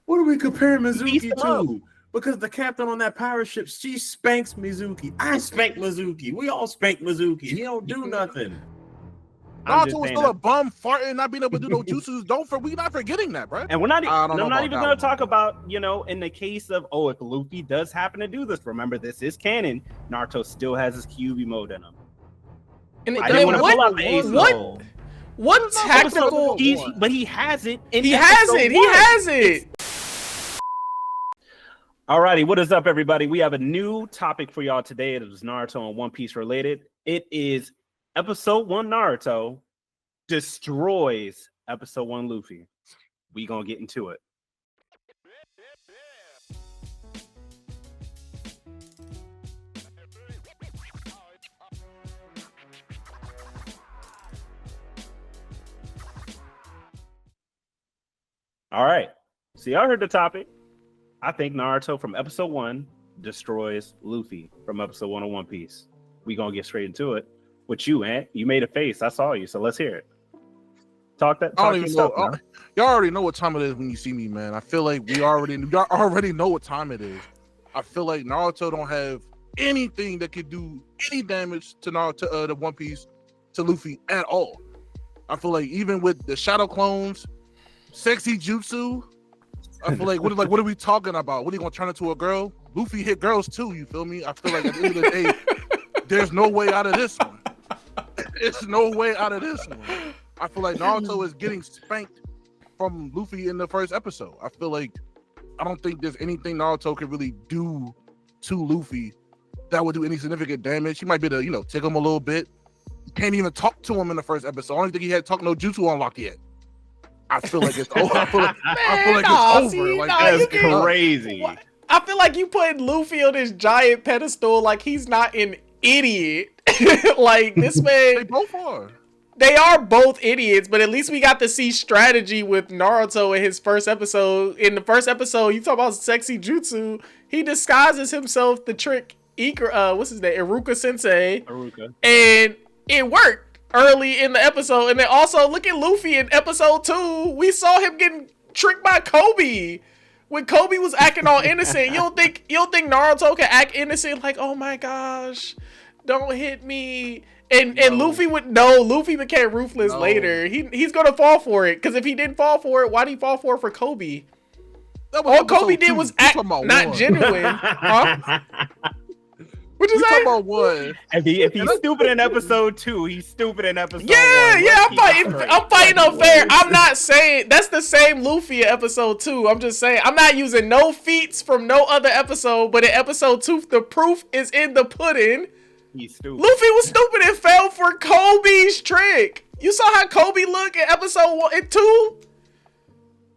What are we comparing Beats Mizuki him up. to? Because the captain on that pirate ship, she spanks Mizuki. I spank Mizuki. We all spank Mizuki. He don't do nothing. Naruto was still a bum farting, not being able to do no jutsus. We not forgetting that, bro. And I'm not even going to talk about, in the case of, if Luffy does happen to do this, remember this is canon. Naruto still has his Kyuubi mode in him. And I didn't want to pull out the ace. What tactical? But he has it. He has it. Alrighty, what is up, everybody? We have a new topic for y'all today. It is Naruto and One Piece related. It is Episode 1 Naruto destroys Episode 1 Luffy. We gonna get into it. All right. So y'all heard the topic. I think Naruto from Episode 1 destroys Luffy from Episode 1 of One Piece. We gonna get straight into it. With you, Ant. You made a face. I saw you, so let's hear it. Talk that. Talk your stuff, man. Y'all already know what time it is when you see me, man. I feel like y'all already know what time it is. I feel like Naruto don't have anything that could do any damage to Naruto, to One Piece, to Luffy at all. I feel like even with the shadow clones, sexy jutsu, I feel like what are we talking about? What are you gonna turn into a girl? Luffy hit girls too. You feel me? I feel like at the end of the day, there's no way out of this one. It's no way out of this one. I feel like Naruto is getting spanked from Luffy in the first episode. I don't think there's anything Naruto could really do to Luffy that would do any significant damage. He might be able to, tick him a little bit. You can't even talk to him in the first episode. I don't think he had talk no jutsu unlocked yet. I feel like it's over. It's over. That's crazy. I feel like you putting Luffy on this giant pedestal like he's not an idiot. Like this man. They both are. They are both idiots, but at least we got to see strategy with Naruto in his first episode. In the first episode, you talk about sexy jutsu. He disguises himself to trick what's his name? Iruka Sensei. And it worked early in the episode. And then also look at Luffy in episode 2. We saw him getting tricked by Kobe. When Kobe was acting all innocent, you don't think Naruto can act innocent like, oh my gosh, don't hit me. And Luffy Luffy became ruthless later. He's gonna fall for it. Because if he didn't fall for it, why did he fall for it for Kobe? All Kobe did was act not genuine. Huh? What'd you say? Talking about what? If he's stupid in episode 2, he's stupid in episode 1. Yeah, I'm fighting unfair. I'm not saying that's the same Luffy in episode 2. I'm just saying I'm not using no feats from no other episode, but in episode 2, the proof is in the pudding. He's stupid. Luffy was stupid and fell for Kobe's trick. You saw how Kobe looked in episode 1 and 2?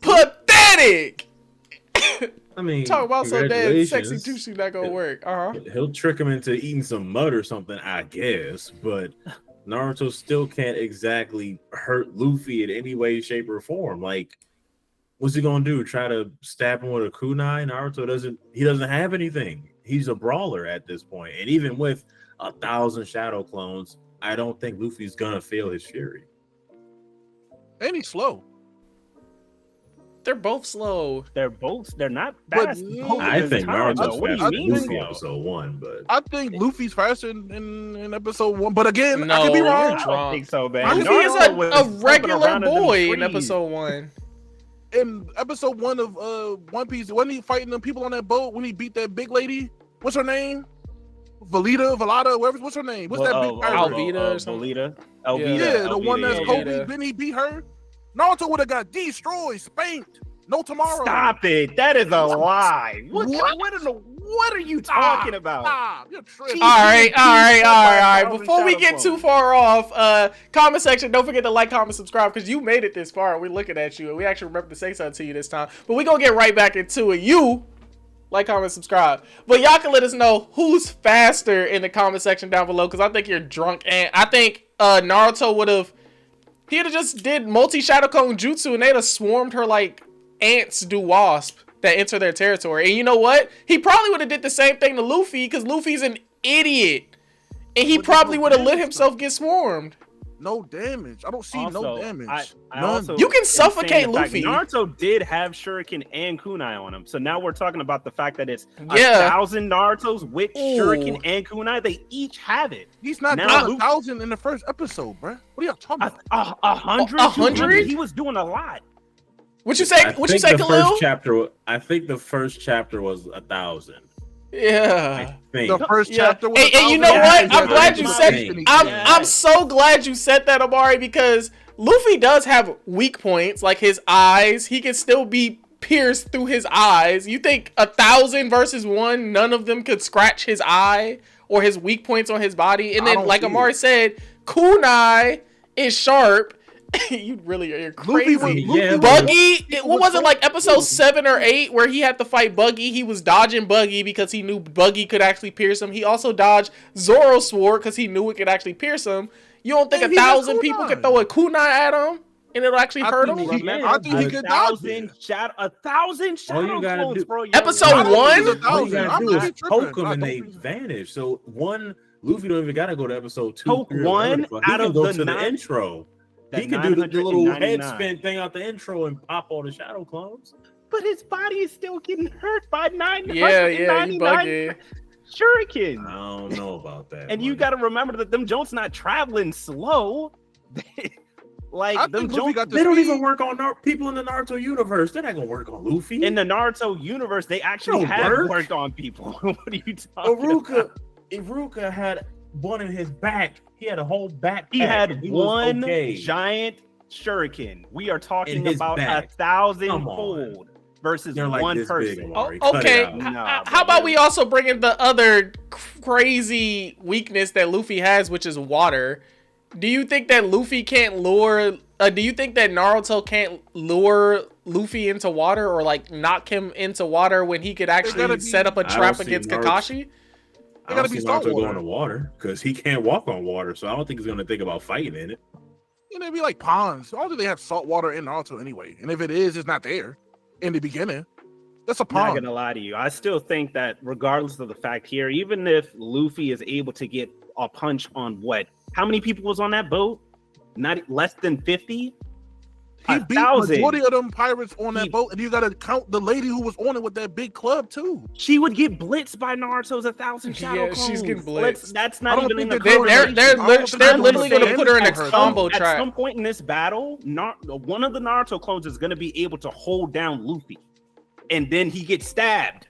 Pathetic. I mean, talk about so damn sexy juicy not gonna work. He'll trick him into eating some mud or something, I guess. But Naruto still can't exactly hurt Luffy in any way, shape, or form. Like, what's he gonna do? Try to stab him with a kunai? Naruto doesn't have anything. He's a brawler at this point, and even with 1,000 shadow clones, I don't think Luffy's gonna feel his fury. And he's slow. They're both slow. They're not fast. I think Naruto's faster than Luffy in episode 1, but I think Luffy's faster in episode 1. But again, no, I could be wrong. I don't think so, man. Luffy is a regular boy in episode 1. In episode 1 of One Piece, wasn't he fighting the people on that boat when he beat that big lady? What's her name? Velita, what's her name? What's that big pirate? Alvida or something? Alvida. Yeah, the one that's Kobe. Didn't he beat her? Naruto would have got destroyed, spanked. No tomorrow. Stop it. That is a lie. What are you talking about? You're tripping. All right. Before we get too far off, comment section, don't forget to like, comment, subscribe, because you made it this far. We're looking at you, and we actually remember to say something to you this time. But we're going to get right back into it. You like, comment, subscribe. But y'all can let us know who's faster in the comment section down below, because I think you're drunk. And I think Naruto would have... He'd have just did multi-shadow clone jutsu and they'd have swarmed her like ants do wasp that enter their territory. And you know what? He probably would have did the same thing to Luffy because Luffy's an idiot. And he probably would have let himself get swarmed. no damage. I don't see no Also, damage. I None. also You can am saying suffocate the fact Luffy. Naruto did have Shuriken and Kunai on him, so now we're talking about the fact that it's Yeah. 1,000 Narutos with Ooh. Shuriken and Kunai. They each have it. He's not Now doing Luffy- 1,000 in the first episode, bro. What are y'all talking about? 100. 100? He was doing a lot. What you say? What you say, Khalil? I think the first chapter was 1,000. Yeah. The first Yeah. chapter was And you 1,000. know Yeah, what? yeah, I'm glad yeah, you yeah. said. Yeah. I'm so glad you said that, Amari, because Luffy does have weak points, like his eyes. He can still be pierced through his eyes. You think 1,000 versus 1, none of them could scratch his eye or his weak points on his body? And I then, don't like see Amari it. said, Kunai is sharp. You're crazy. Luffy Yeah, was- Buggy, Luffy what was it, so like episode cool. 7 or 8 where he had to fight Buggy? He was dodging Buggy because he knew Buggy could actually pierce him. He also dodged Zoro's sword because he knew it could actually pierce him. You don't think And he got 1,000 people kunai. could throw a kunai at him and it'll actually hurt him? think Remember, I think he could dodge 1,000 it. shadow, 1,000 All you shadow gotta clones, do- bro. Episode I don't one? think it's All you 1,000. gotta I'm do not is tripping. poke them I and don't they think so. vanish. So Luffy don't even gotta go to episode 2. Poke 3, or whatever one the fuck. He out can of go the to the nine- intro. the He can do the little head 999. spin thing out the intro and pop all the shadow clones. But his body is still getting hurt by 999 Yeah, you bugging. shuriken. I don't know about that. And you man. got to remember that them Jones not traveling slow. Like I them think Luffy Jones got the They don't speed. even work on people in the Naruto universe. They're not gonna work on Luffy. in the Naruto universe, they actually Don't have work. worked on people. What are you talking about? Iruka had one in his back. He had a whole backpack. He had and was one okay. giant shuriken. We are talking In his about back. 1,000 Come on. fold versus They're like one this person. big, Oh, Amari. Cut it okay, out. Nah, how about brother. we also bring in the other crazy weakness that Luffy has, which is water? Do you think that Luffy can't lure? Do you think that Naruto can't lure Luffy into water or like knock him into water when he could actually gotta be- set up a I don't trap see against Naruto- Kakashi? I gotta don't be see salt Naruto water. going to water because he can't walk on water. So I don't think he's gonna think about fighting in it. And it'd be like ponds. All do they have salt water in Naruto anyway? And if it is, it's not there in the beginning. That's a I'm not pond. gonna lie to you. I still think that regardless of the fact here, even if Luffy is able to get a punch on how many people was on that boat? Not less than 50. He beat 1,000. majority of them pirates on that He- boat, and you gotta count the lady who was on it with that big club too. She would get blitzed by Naruto's 1,000 shadow Yeah, she's getting clones. blitzed. That's I not don't even in the think they're- conversation. I don't think They're they're literally doing gonna put her in a anything for combo At trap. some point in this battle, one of the Naruto clones is going to be able to hold down Luffy, and then he gets stabbed,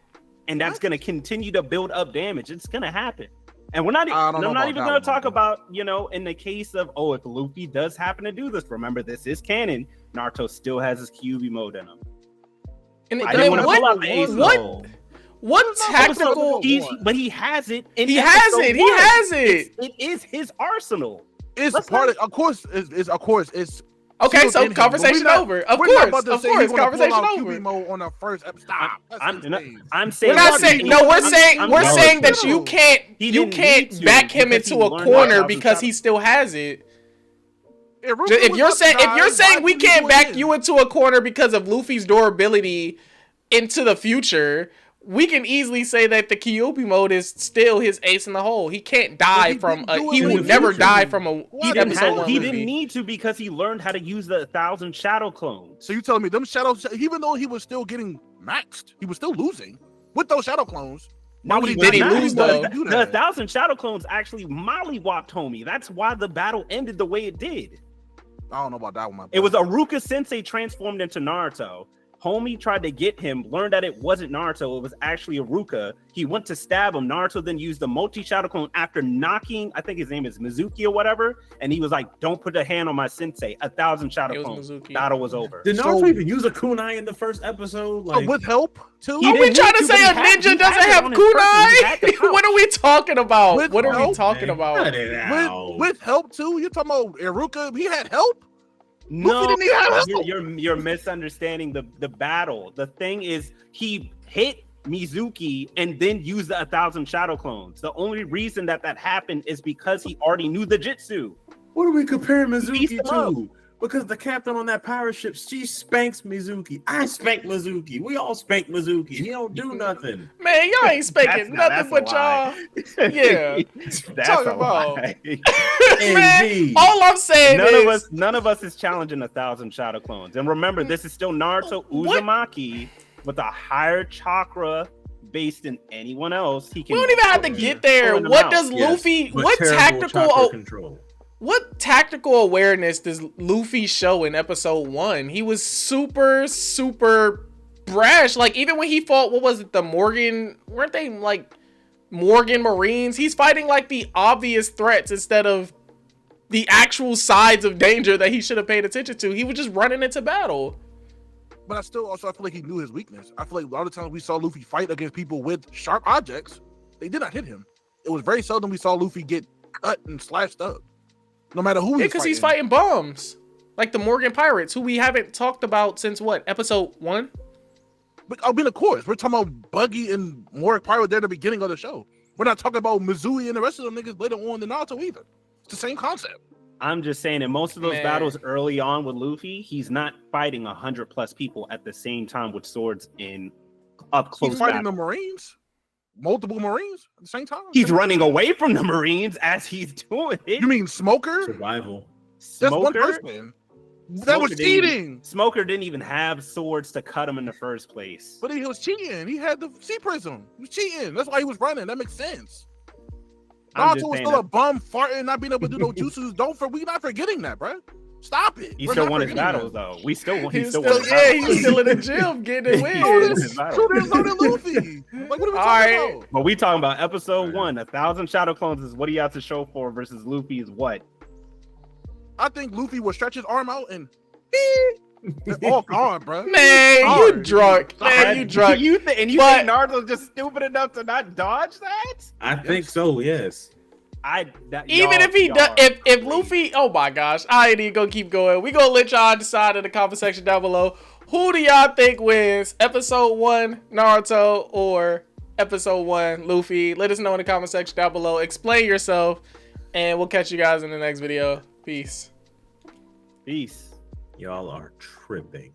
and that's What? going to continue to build up damage. It's going to happen, and we're not. I don't know I'm not about even that going to one, talk bro. about in the case of if Luffy does happen to do this. Remember, this is canon. Naruto still has his Kyuubi mode in him. And I then didn't want to pull out what? the ace What? though. What tactical? But he has it. In He has episode it. He one. has it. It is his arsenal. It's Let's part not- of course. It's Okay, sealed so in him, but conversation we're not- over. Of we're course, not about to of say he's course, gonna pull conversation out over. QB mode on the first episode. Stop. That's insane. I'm saying We're not What saying do you no. mean? We're saying I'm we're not saying that saying you can't he you didn't can't need to back him because into he a learned corner how to because stop- he still has it. Iruka If was you're about to saying die, if you're saying why we couldn't can't do it back then? you into a corner because of Luffy's durability into the future, we can easily say that the Kyuubi mode is still his ace in the hole. He can't die he from didn't do he it will in the never future. die from a Why episode one he Luffy. didn't need to because he learned how to use the 1,000 shadow clones. So you telling me them shadows, even though he was still getting maxed, he was still losing with those shadow clones. Why would he Did he not lose, want though? to do The that? 1,000 shadow clones actually mollywopped homie. That's why the battle ended the way it did. I don't know about that one. My It was Aruka Sensei transformed into Naruto. Homie tried to get him, learned that it wasn't Naruto, it was actually Aruka. He went to stab him. Naruto then used the multi-shadow clone after knocking, I think his name is Mizuki or whatever, and he was like, don't put a hand on my sensei. 1,000 shadow It was clones. Mizuki. Battle was over. Did So- Naruto even use a kunai in the first episode? Like, with help too. He Are we didn't trying need to to, say but a he had- ninja he doesn't had it have on his person. He had the kunai? What are we talking about? With What are we help, talking man, about? cut it out. with help too. You're talking about Iruka. He had help. No, didn't even have help. you're misunderstanding the battle. The thing is, he hit Mizuki and then used the 1,000 shadow clones. The only reason that happened is because he already knew the jutsu. What are we comparing Beast Mizuki him up. to? Because the captain on that pirate ship, she spanks Mizuki. I spank Mizuki. We all spank Mizuki. He don't do nothing. Man, y'all ain't spanking nothing but y'all. Yeah. That's Talking a about. lie. Man, Indeed. all I'm saying None of us is challenging 1,000 shadow clones. And remember, this is still Naruto What? Uzumaki with a higher chakra based than anyone else. He can. we don't even have to get there. pulling them What out. does Yes, Luffy? but What terrible chakra tactical? control. What tactical awareness does Luffy show in episode 1? He was super brash. Like even when he fought, what was it? The Morgan? Weren't they like Morgan Marines? He's fighting like the obvious threats instead of the actual sides of danger that he should have paid attention to. He was just running into battle. But I feel like he knew his weakness. I feel like a lot of times we saw Luffy fight against people with sharp objects. They did not hit him. It was very seldom we saw Luffy get cut and slashed up. No matter who Yeah, because he's fighting bums. Like the Morgan Pirates, who we haven't talked about since what, episode 1? But I mean, of course, we're talking about Buggy and Morgan Pirate there at the beginning of the show. We're not talking about Mizui and the rest of them niggas later on in Naruto either. It's the same concept. I'm just saying, in most of those Man. battles early on with Luffy, he's not fighting 100+ people at the same time with swords in up close. He's fighting battle. the Marines, multiple Marines at the same time. He's running away from the Marines as he's doing it. You mean Smoker? Survival. That's one Smoker? person. That was Smoker didn't even- cheating. Smoker didn't even have swords to cut him in the first place. But he was cheating. He had the sea prism. He was cheating. That's why he was running. That makes sense. I'm Naruto just was saying still a that bum farting, not being able to do no jutsus. We not forgetting that, bro. Stop it. he We're still not won his forgetting battles though. He still won He's his still, battles. he's still in the gym getting that. wins. His battles. True, there's no Luffy. Like, what are we All talking right. about? But we talking about episode 1, 1,000 shadow clones is what he has to show for versus Luffy's what? I think Luffy will stretch his arm out and they're all gone, bro. Man, you Sorry. drunk. Man, you drunk. You think But- Naruto's just stupid enough to not dodge that? I think so, yes. Even if he does, if Luffy, oh my gosh, I ain't even gonna keep going. We gonna let y'all decide in the comment section down below. Who do y'all think wins, episode 1 Naruto or episode 1 Luffy? Let us know in the comment section down below. Explain yourself, and we'll catch you guys in the next video. Peace. Peace. Y'all are tripping.